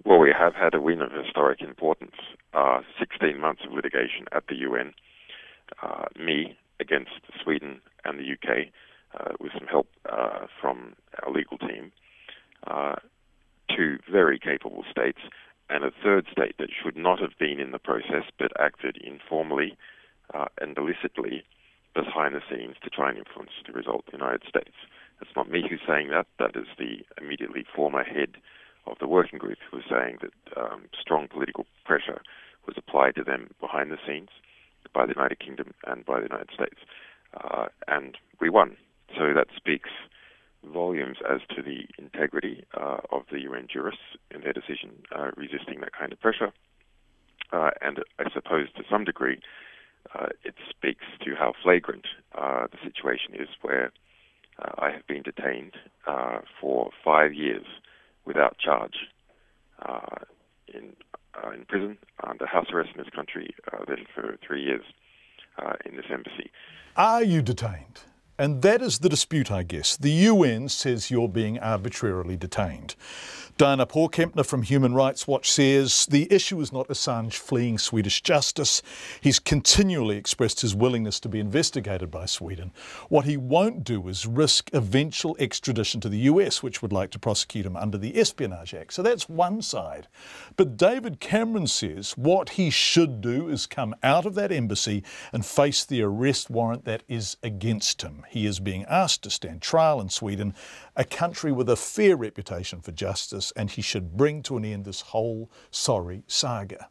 Well, we have had a win of historic importance. 16 months of litigation at the UN, me against Sweden and the UK, with some help from our legal team, two very capable states, and a third state that should not have been in the process but acted informally and illicitly behind the scenes to try and influence the result in the United States. It's not me who's saying that. That is the immediately former head of the working group who was saying that strong political pressure was applied to them behind the scenes by the United Kingdom and by the United States. And we won. So that speaks volumes as to the integrity of the UN jurists in their decision resisting that kind of pressure. And I suppose to some degree it speaks to how flagrant the situation is, where I have been detained for 5 years without charge in prison under house arrest in this country, then for 3 years in this embassy. Are you detained? And that is the dispute, I guess. The UN says you're being arbitrarily detained. Diana Porkempner from Human Rights Watch says the issue is not Assange fleeing Swedish justice. He's continually expressed his willingness to be investigated by Sweden. What he won't do is risk eventual extradition to the US, which would like to prosecute him under the Espionage Act. So that's one side. But David Cameron says what he should do is come out of that embassy and face the arrest warrant that is against him. He is being asked to stand trial in Sweden, a country with a fair reputation for justice, and he should bring to an end this whole sorry saga.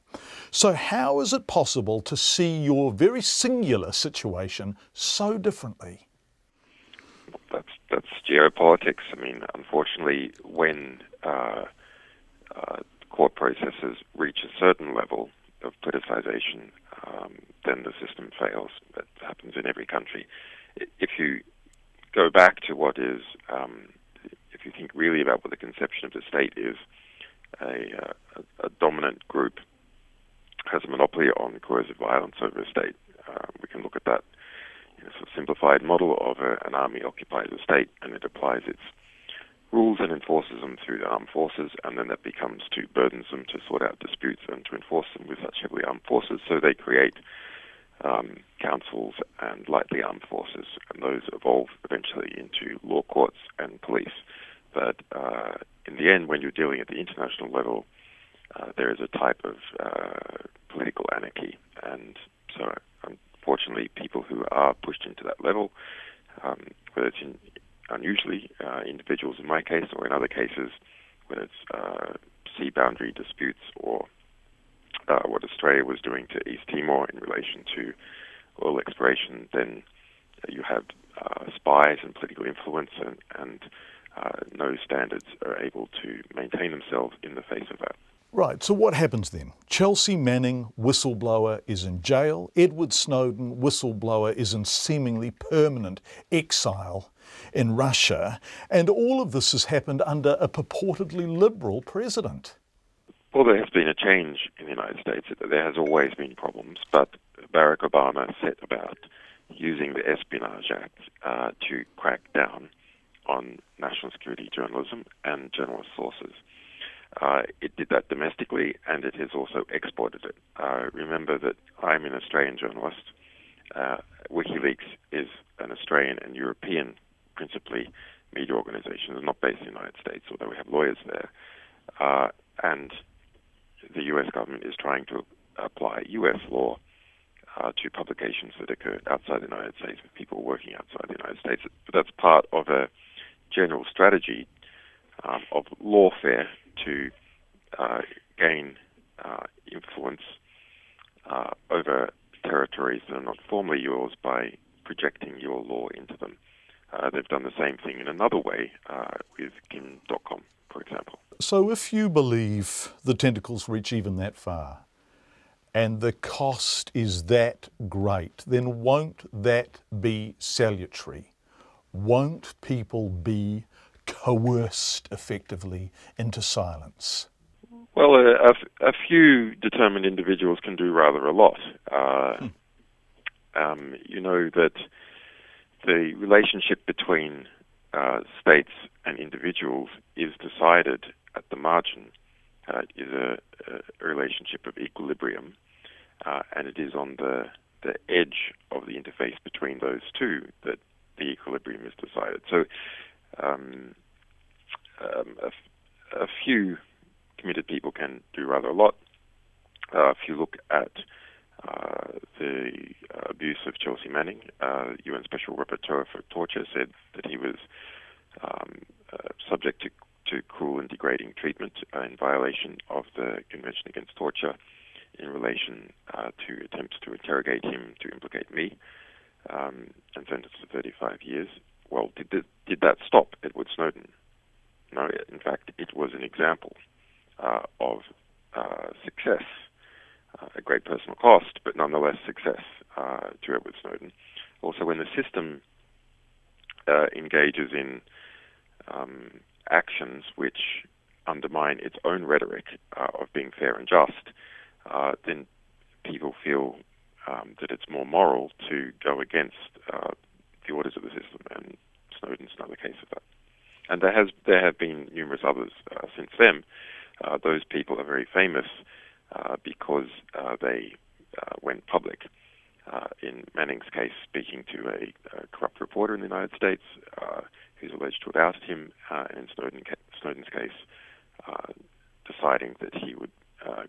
So how is it possible to see your very singular situation so differently? That's geopolitics. I mean, unfortunately, when court processes reach a certain level of politicization, then the system fails. That happens in every country. If you go back to what is, if you think really about what the conception of the state is, a dominant group has a monopoly on coercive violence over a state. We can look at that in a sort of simplified model of an army occupies a state, and it applies its rules and enforces them through the armed forces, and then that becomes too burdensome to sort out disputes and to enforce them with such heavily armed forces, so they create councils and lightly armed forces, and those evolve eventually into law courts and police. But in the end, when you're dealing at the international level, there is a type of political anarchy, and so unfortunately people who are pushed into that level, whether it's unusually individuals in my case, or in other cases when it's sea boundary disputes, or what Australia was doing to East Timor in relation to oil exploration, then you have spies and political influence, and no standards are able to maintain themselves in the face of that. Right, so what happens then? Chelsea Manning, whistleblower, is in jail. Edward Snowden, whistleblower, is in seemingly permanent exile in Russia. And all of this has happened under a purportedly liberal president. Well, there has been a change in the United States. There has always been problems, but Barack Obama set about using the Espionage Act to crack down on national security journalism and journalist sources. It did that domestically, and it has also exported it. Remember that I'm an Australian journalist. Wikileaks is an Australian and European, principally, media organisation. It's not based in the United States, although we have lawyers there. And the US government is trying to apply US law to publications that occur outside the United States, with people working outside the United States. But that's part of a general strategy of lawfare to gain influence over territories that are not formally yours by projecting your law into them. They've done the same thing in another way with Kim.com, for example. So if you believe the tentacles reach even that far, and the cost is that great, then won't that be salutary? Won't people be coerced effectively into silence? Well, a few determined individuals can do rather a lot. You know that the relationship between states and individuals is decided at the margin is a relationship of equilibrium, and it is on the edge of the interface between those two that the equilibrium is decided. So a few committed people can do rather a lot. If you look at the abuse of Chelsea Manning, UN Special Rapporteur for Torture said that he was subject to cruel and degrading treatment in violation of the Convention Against Torture in relation to attempts to interrogate him, to implicate me, and sentenced to 35 years. Well, did that stop Edward Snowden? No, in fact, it was an example of success, a great personal cost, but nonetheless success to Edward Snowden. Also, when the system engages in actions which undermine its own rhetoric of being fair and just, then people feel that it's more moral to go against the orders of the system, and Snowden's another case of that. And there have been numerous others since then. Those people are very famous because they went public. In Manning's case, speaking to a corrupt reporter in the United States who's alleged to have outed him, and in Snowden's case, deciding that he would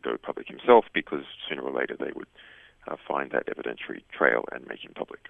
go public himself because sooner or later they would find that evidentiary trail and make him public.